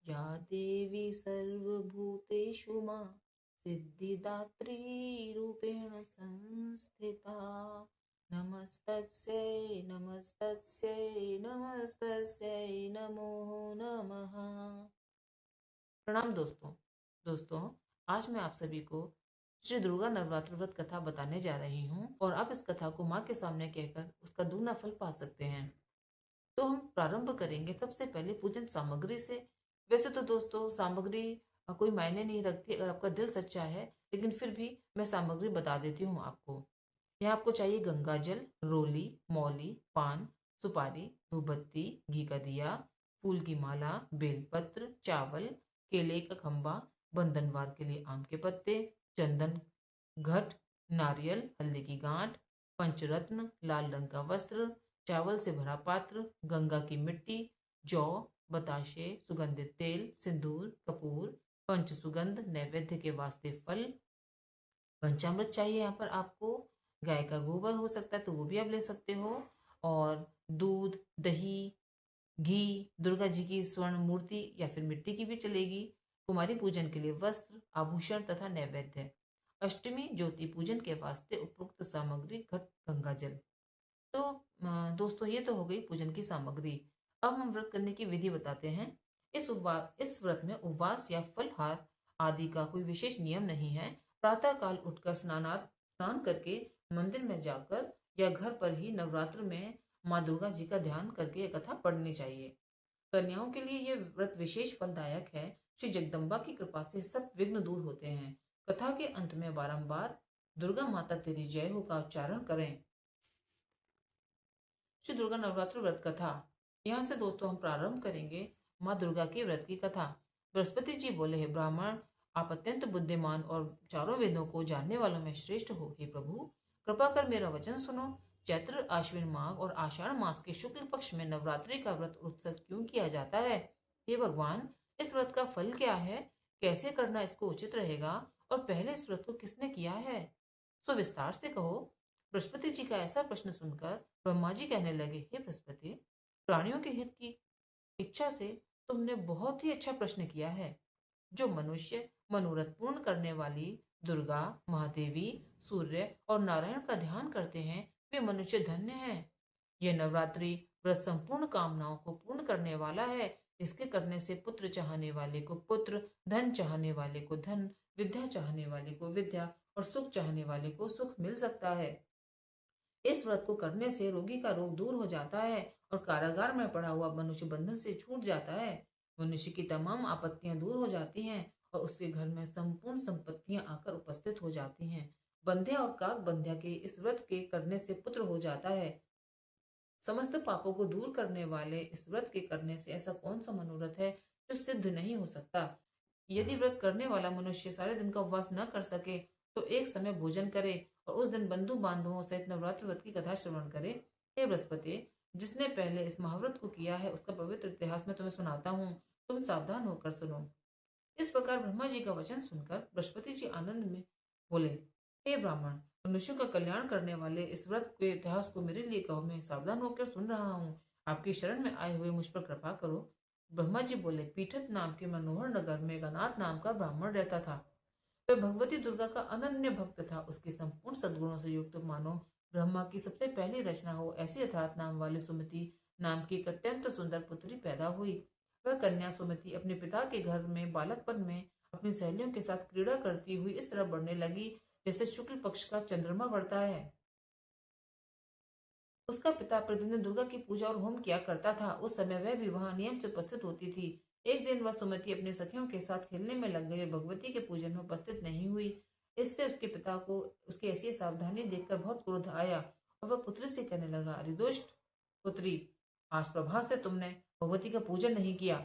या देवी सर्वभूतेषु मा सिद्धिदात्री रूपेण संस्थिता। नमस्तस्यै नमस्तस्यै नमस्तस्यै नमो नमः। प्रणाम दोस्तों। आज मैं आप सभी को श्री दुर्गा नवरात्र व्रत कथा बताने जा रही हूँ और आप इस कथा को माँ के सामने कहकर उसका दूना फल पा सकते हैं। तो हम प्रारंभ करेंगे सबसे पहले पूजन सामग्री से। वैसे तो दोस्तों सामग्री कोई मायने नहीं रखती अगर आपका दिल सच्चा है, लेकिन फिर भी मैं सामग्री बता देती हूँ आपको। यहाँ आपको चाहिए गंगा जल, रोली, मौली, पान, सुपारी, धूपबत्ती, घी का दिया, फूल की माला, बेलपत्र, चावल, केले का खंबा, बंधनवार के लिए आम के पत्ते, चंदन, घट, नारियल, हल्दी की गांठ, पंचरत्न, लाल रंग का वस्त्र, चावल से भरा पात्र, गंगा की मिट्टी, जौ, बताशे, सुगंधित तेल, सिंदूर, कपूर, पंच सुगंध, नैवेद्य के वास्ते फल, पंचामृत चाहिए यहाँ पर आपको। गाय का गोबर हो सकता है तो वो भी आप ले सकते हो, और दूध, दही, घी, दुर्गा जी की स्वर्ण मूर्ति या फिर मिट्टी की भी चलेगी। कुमारी पूजन के लिए वस्त्र, आभूषण तथा नैवेद्य। अष्टमी ज्योति पूजन के वास्ते उपयुक्त सामग्री घट, गंगा जल। तो दोस्तों ये तो हो गई पूजन की सामग्री। अब हम व्रत करने की विधि बताते हैं। इस व्रत में उपवास या फलहार आदि का कोई विशेष नियम नहीं है। प्रातः काल उठकर स्नान करके मंदिर में जाकर या घर पर ही नवरात्र में माँ दुर्गा जी का ध्यान करके यह कथा पढ़नी चाहिए। कन्याओं के लिए यह व्रत विशेष फलदायक है। श्री जगदम्बा की कृपा से सब विघ्न दूर होते हैं। कथा के अंत में बारंबार दुर्गा माता तेरी जय हो का उच्चारण करें। श्री दुर्गा नवरात्र व्रत कथा। यहाँ से दोस्तों हम प्रारंभ करेंगे माँ दुर्गा के व्रत की कथा। बृहस्पति जी बोले, हे ब्राह्मण, आप अत्यंत बुद्धिमान और चारों वेदों को जानने वालों में श्रेष्ठ हो। हे प्रभु, कृपा कर मेरा वचन सुनो। चैत्र, आश्विन माघ और आषाढ़ मास के शुक्ल पक्ष में नवरात्रि का व्रत उत्सव क्यों किया जाता है? हे भगवान, इस व्रत का फल क्या है? कैसे करना इसको उचित रहेगा? और पहले इस व्रत को किसने किया है? सो विस्तार से कहो। बृहस्पति जी का ऐसा प्रश्न सुनकर ब्रह्मा जी कहने लगे, हे बृहस्पति, प्राणियों के हित की इच्छा से तुमने बहुत ही अच्छा प्रश्न किया है। जो मनुष्य मनोरथ पूर्ण करने वाली दुर्गा, महादेवी, सूर्य और नारायण का ध्यान करते हैं, वे मनुष्य धन्य हैं। यह नवरात्रि व्रत संपूर्ण कामनाओं को पूर्ण करने वाला है। इसके करने से पुत्र चाहने वाले को पुत्र, धन चाहने वाले को धन, विद्या चाहने वाले को विद्या और सुख चाहने वाले को सुख मिल सकता है। इस व्रत को करने से रोगी का रोग दूर हो जाता है और कारागार में पड़ा हुआ मनुष्य बंधन से छूट जाता है। मनुष्य की तमाम आपत्तियां दूर हो जाती हैं और उसके घर में संपूर्ण संपत्तियां आकर उपस्थित हो जाती हैं। बंध्या और काक बंध्या के इस व्रत के करने से पुत्र हो जाता है। समस्त पापों को दूर करने वाले इस व्रत के करने से ऐसा कौन सा मनोरथ है जो सिद्ध नहीं हो सकता? यदि व्रत करने वाला मनुष्य सारे दिन का उपवास न कर सके तो एक समय भोजन करे और उस दिन बंधु बांधवों सहित नवरात्र व्रत की कथा श्रवण करे। हे बृहस्पति, जिसने पहले इस महाव्रत को किया है उसका पवित्र इतिहास मैं तुम्हें सुनाता हूँ, तुम सावधान होकर सुनो। इस प्रकार ब्रह्मा जी का वचन सुनकर बृहस्पति जी आनंद में बोले, हे ब्राह्मण, मनुष्यों का कल्याण करने वाले इस व्रत के इतिहास को मेरे लिए कहो, मैं सावधान होकर सुन रहा हूँ। आपकी शरण में आए हुए मुझ पर कृपा करो। ब्रह्मा जी बोले, पीठत नाम के मनोहर नगर में एक अनाथ नाम का ब्राह्मण रहता था। वह भगवती दुर्गा का अनन्य भक्त था। उसके संपूर्ण सद्गुणों से युक्त मानो ब्रह्मा की सबसे पहली रचना हो ऐसी यथार्थ नाम वाली सुमति नाम की एक अत्यंत सुंदर पुत्री पैदा हुई। वह कन्या सुमति अपने पिता के घर में बालकपन में अपनी सहेलियों के साथ क्रीड़ा करती हुई इस तरह बढ़ने लगी जैसे शुक्ल पक्ष का चंद्रमा बढ़ता है। उसका पिता प्रतिदिन दुर्गा की पूजा और होम किया करता था। उस समय वह भी वहां नियम से उपस्थित होती थी। एक दिन वह सुमति अपने सखियों के साथ खेलने में लग गई और भगवती के पूजन में उपस्थित नहीं हुई। इससे उसके पिता को उसकी ऐसी सावधानी देखकर बहुत क्रोध आया और वह पुत्री से कहने लगा, अरे दुष्ट पुत्री, आज प्रभात से तुमने भगवती का पूजन नहीं किया।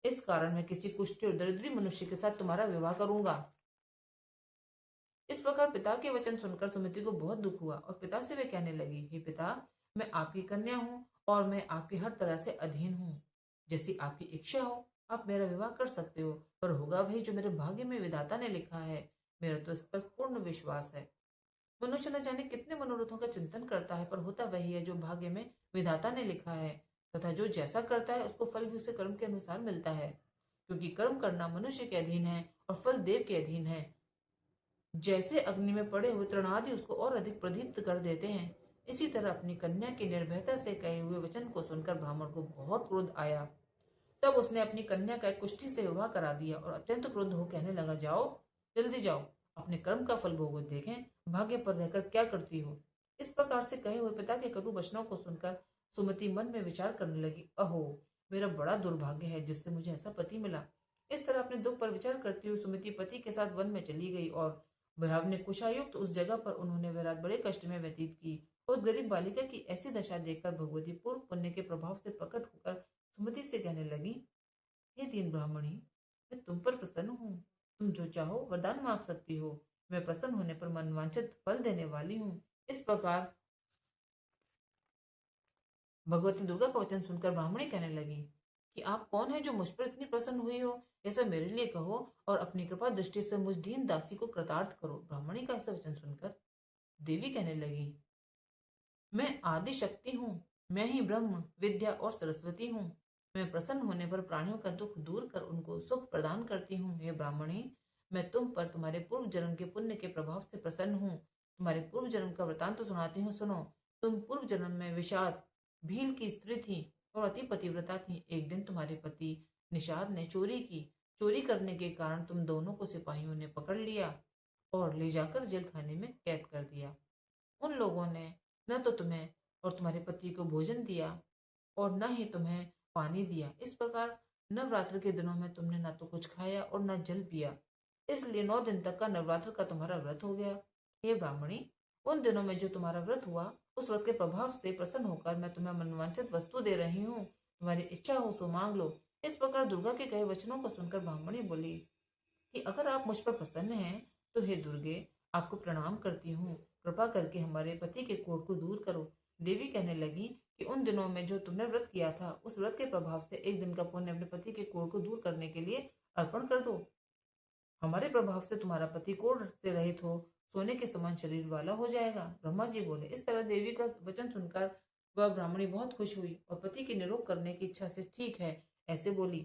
इस कारण मैं किसी कुष्ठ और दरिद्री मनुष्य के साथ तुम्हारा विवाह करूंगा। इस प्रकार पिता के वचन सुनकर सुमति को बहुत दुख हुआ और पिता से वे कहने लगी, हे पिता, मैं आपकी कन्या हूँ और मैं आपकी हर तरह से अधीन हूँ। जैसी आपकी इच्छा हो आप मेरा विवाह कर सकते हो, पर होगा वही जो मेरे भाग्य में विधाता ने लिखा है। मेरा तो इस पर पूर्ण विश्वास है। मनुष्य न जाने कितने मनोरथों का चिंतन करता है, पर होता वही है जो भाग्य में विधाता ने लिखा है, तथा जो जैसा करता है उसको फल भी उसे कर्म के अनुसार मिलता है। क्योंकि कर्म करना मनुष्य के अधीन है और फल देव के अधीन है। जैसे अग्नि में पड़े हुए तृणादि उसको और अधिक प्रदीप्त कर देते हैं, इसी तरह अपनी कन्या की निर्भयता से कहे हुए वचन को सुनकर ब्राह्मण को बहुत क्रोध आया। तब उसने अपनी कन्या का एक कुष्ठी से विवाह करा दिया और अत्यंत क्रुद्ध हो कहने लगा, जाओ, जल्दी जाओ, अपने कर्म का फल भोग देखें, भाग्य पर रहकर क्या करती हो। इस प्रकार से कहे हुए पिता के कटु वचनों को सुनकर सुमति मन में विचार करने लगी, अहो, मेरा बड़ा दुर्भाग्य है जिससे मुझे ऐसा पति मिला। इस तरह अपने दुख पर विचार करती हुई सुमति पति के साथ वन में चली गई और भयाव ने कुशायुक्त उस जगह पर उन्होंने वह रात बड़े कष्ट में व्यतीत की। उस गरीब बालिका की ऐसी दशा देखकर भगवती पूर्व पुण्य के प्रभाव से प्रकट होकर सुमति से कहने लगी, हे दीन ब्राह्मणी, मैं तुम पर प्रसन्न हूँ। तुम जो चाहो वरदान मांग सकती हो। मैं प्रसन्न होने पर मनवांछित फल देने वाली हूँ। इस प्रकार भगवती दुर्गा का वचन सुनकर ब्राह्मणी कहने लगी कि आप कौन है जो मुझ पर इतनी प्रसन्न हुई हो, ऐसा मेरे लिए कहो और अपनी कृपा दृष्टि से मुझ दीन दासी को कृतार्थ करो। ब्राह्मणी का ऐसा वचन सुनकर देवी कहने लगी, मैं आदि शक्ति हूँ, मैं ही ब्रह्म विद्या और सरस्वती हूँ। मैं प्रसन्न होने पर प्राणियों का दुख दूर कर उनको सुख प्रदान करती हूँ। हे ब्राह्मणी, मैं तुम पर तुम्हारे पूर्व जन्म के पुण्य के प्रभाव से प्रसन्न हूँ। तुम्हारे पूर्व जन्म का वृतांत तो सुनाती हूँ, सुनो। तुम पूर्व जन्म में विषाद भील की स्त्री थी और अति पतिव्रता थी। एक दिन तुम्हारे पति निषाद ने चोरी की। चोरी करने के कारण तुम दोनों को सिपाहियों ने पकड़ लिया और ले जाकर जेल खाने में कैद कर दिया। उन लोगों ने न तो तुम्हें और तुम्हारे पति को भोजन दिया और न ही तुम्हें पानी दिया। इस प्रकार नवरात्र के दिनों में तुमने न तो कुछ खाया और न जल पिया। इसलिए 9 दिन तक का नवरात्र का तुम्हारा व्रत हो गया। हे ब्राह्मणी, उन दिनों में जो तुम्हारा व्रत हुआ, उस व्रत के प्रभाव से प्रसन्न होकर मैं तुम्हें मनवांछित वस्तु दे रही हूँ। तुम्हारी इच्छा हो सो मांग लो। इस प्रकार दुर्गा के कहे वचनों को सुनकर ब्राह्मणी बोली कि अगर आप मुझ पर प्रसन्न हैं तो हे दुर्गे, आपको प्रणाम करती हूँ। कृपा करके हमारे पति के कोढ़ को दूर करो। देवी कहने लगी कि उन दिनों में जो तुमने व्रत किया था, उस व्रत के प्रभाव से एक दिन का पुण्य अपने पति के कोढ़ को दूर करने के लिए अर्पण कर दो। हमारे प्रभाव से तुम्हारा पति कोढ़ से रहित हो सोने के समान शरीर वाला हो जाएगा। ब्रह्मा जी बोले। इस तरह देवी का वचन सुनकर वह ब्राह्मणी बहुत खुश हुई और पति के निरोग करने की इच्छा से ठीक है ऐसे बोली।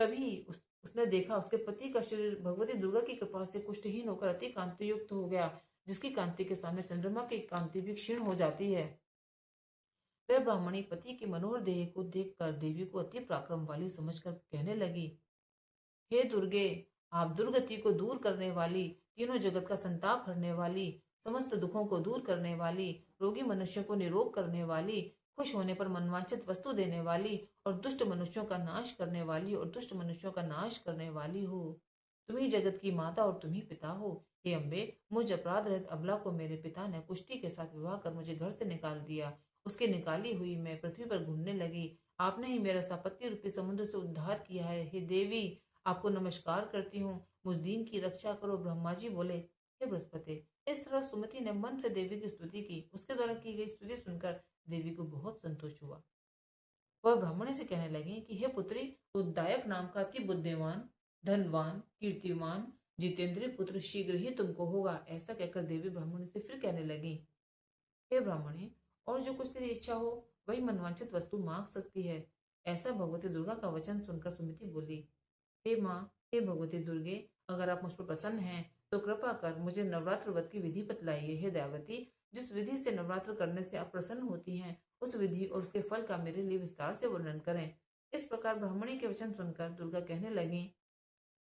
तभी उसने देखा उसके पति का शरीर भगवती दुर्गा की कृपा से कुष्ठहीन होकर अति कांति युक्त हो गया, जिसकी कांति के सामने चंद्रमा की कांति भी क्षीण हो जाती है। वह ब्राह्मणी पति की मनोहर देह को देखकर देवी को अति पराक्रम वाली समझकर कहने लगी, हे दुर्गे, आप दुर्गति को दूर करने वाली, तीनों जगत का संताप हरने वाली, समस्त दुखों को दूर करने वाली, रोगी मनुष्यों को निरोग करने वाली, खुश होने पर मनवांछित वस्तु देने वाली और दुष्ट मनुष्यों का नाश करने वाली और दुष्ट मनुष्यों का नाश करने वाली हो। तुम ही जगत की माता और तुम ही पिता हो। हे अम्बे, मुझ अपराध रहित अबला को मेरे पिता ने कुष्ठी के साथ विवाह कर मुझे घर से निकाल दिया। उसके निकाली हुई मैं पृथ्वी पर घूमने लगी। आपने ही मेरा सापत्य रूपी समुद्र से उद्धार किया है। हे देवी, आपको नमस्कार करती हूँ, मुझ दीन की रक्षा करो। ब्रह्मा जी बोले, हे बृहस्पति। इस तरह सुमति ने मन से देवी की स्तुति की। उसके द्वारा की गई स्तुति सुनकर देवी को बहुत संतोष हुआ। वह ब्राह्मणी से कहने लगी कि हे पुत्री, उद्दायक नाम का अति बुद्धिमान, धनवान, कीर्तिमान, जितेंद्रिय पुत्र शीघ्र ही तुमको होगा। ऐसा कहकर देवी ब्राह्मणी से फिर कहने लगी, हे ब्राह्मणी, और जो कुछ तेरी इच्छा हो वही मनवांछित वस्तु मांग सकती है। ऐसा भगवती दुर्गा का वचन सुनकर सुमति बोली, हे माँ, हे भगवती दुर्गे, अगर आप मुझ पर प्रसन्न हैं तो कृपा कर मुझे नवरात्र व्रत की विधि बतलाइए। हे दयावती, जिस विधि से नवरात्र करने से आप प्रसन्न होती हैं, उस विधि और उसके फल का मेरे लिए विस्तार से वर्णन करें। इस प्रकार ब्राह्मणी के वचन सुनकर दुर्गा कहने लगी,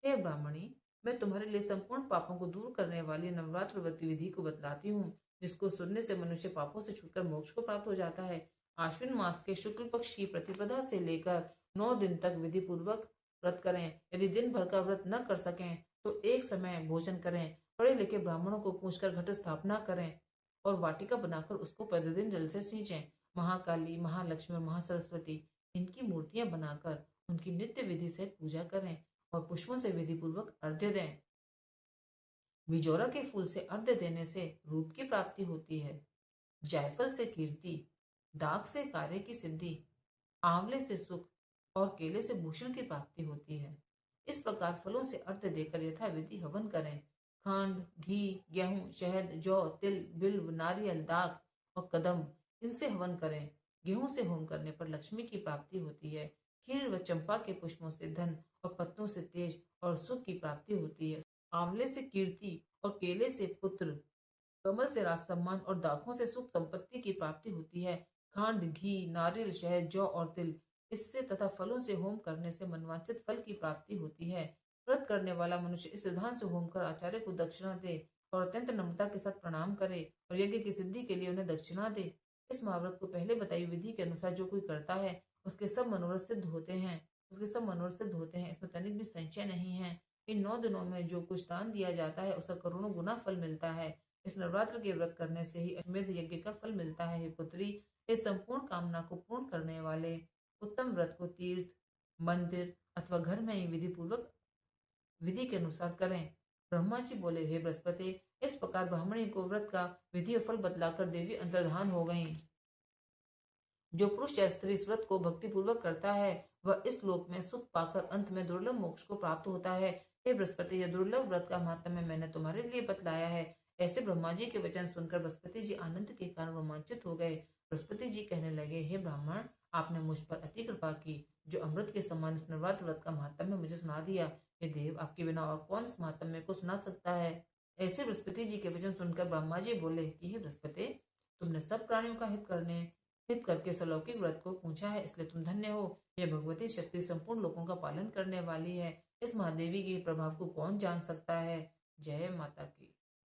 हे ब्राह्मणी, मैं तुम्हारे लिए संपूर्ण पापों को दूर करने वाली नवरात्र व्रत विधि को बतलाती हूँ, जिसको सुनने से मनुष्य पापों से छूटकर मोक्ष को प्राप्त हो जाता है। आश्विन मास के शुक्ल पक्ष की प्रतिपदा से लेकर 9 दिन तक विधि पूर्वक व्रत करें। यदि दिन भर का व्रत न कर सकें तो एक समय भोजन करें। पढ़े लिखे ब्राह्मणों को पूछकर घट स्थापना करें और वाटिका बनाकर उसको प्रतिदिन जल से सींचें। महाकाली, महालक्ष्मी और महासरस्वती इनकी मूर्तियां बनाकर उनकी नित्य विधि से पूजा करें और पुष्पों से विधि पूर्वक अर्घ्य दें। बिजौरा के फूल से अर्घ्य देने से रूप की प्राप्ति होती है, जायफल से कीर्ति, दाख से कार्य की सिद्धि, आंवले से सुख और केले से भूषण की प्राप्ति होती है। इस प्रकार फलों से अर्घ्य देकर यथाविधि हवन करें। खंड, घी, गेहूं, शहद, जौ, तिल, बिल्व, नारियल, दाख और कदम, इनसे हवन करें। गेहूं से होम करने पर लक्ष्मी की प्राप्ति होती है। खीर व चंपा के पुष्पों से धन और पत्तों से तेज और सुख की प्राप्ति होती है। आंवले से कीर्ति और केले से पुत्र, कमल से राज सम्मान और दाखों से सुख संपत्ति की प्राप्ति होती है। खांड, घी, नारियल, शहद, जौ और तिल इससे तथा फलों से होम करने से मनवांछित फल की प्राप्ति होती है। व्रत करने वाला मनुष्य इस विधान से होम कर आचार्य को दक्षिणा दे और अत्यंत नम्रता के साथ प्रणाम करे और यज्ञ की सिद्धि के लिए उन्हें दक्षिणा दे। इस महाव्रत को पहले बताई विधि के अनुसार जो कोई करता है उसके सब मनोरथ सिद्ध होते हैं। इसमें तनिक भी संशय नहीं है। इन 9 दिनों में जो कुछ दान दिया जाता है उसका करोड़ों गुना फल मिलता है। इस नवरात्र के व्रत करने से ही अश्वमेध यज्ञ का फल मिलता है। हे पुत्री, इस संपूर्ण कामना को पूर्ण करने वाले उत्तम व्रत को तीर्थ, मंदिर अथवा घर में ही विधि के अनुसार करें। ब्रह्मा जी बोले, हे बृहस्पति, इस प्रकार ब्राह्मणी को व्रत का विधि और फल बतलाकर देवी अंतर्धान हो गईं। जो पुरुष या स्त्री इस व्रत को भक्ति पूर्वक करता है वह इस लोक में सुख पाकर अंत में दुर्लभ मोक्ष को प्राप्त होता है। हे बृहस्पति, यह दुर्लभ व्रत का महात्म्य मैंने तुम्हारे लिए बतलाया है। ऐसे ब्रह्मा जी के वचन सुनकर बृहस्पति जी आनंद के कारण रोमांचित हो गए। बृहस्पति जी कहने लगे, हे ब्राह्मण, आपने मुझ पर अति कृपा की, जो अमृत के समान इस नवरात्र व्रत का महात्म्य मुझे सुना दिया। हे देव, आपके बिना और कौन इस महात्म्य को सुना सकता है। ऐसे बृहस्पति जी के वचन सुनकर ब्रह्मा जी बोले कि हे बृहस्पति, तुमने सब प्राणियों का हित करके इस अलौकिक व्रत को पूछा है, इसलिए तुम धन्य हो। यह भगवती शक्ति संपूर्ण लोगों का पालन करने वाली है। इस महादेवी के प्रभाव को कौन जान सकता है। जय माता की।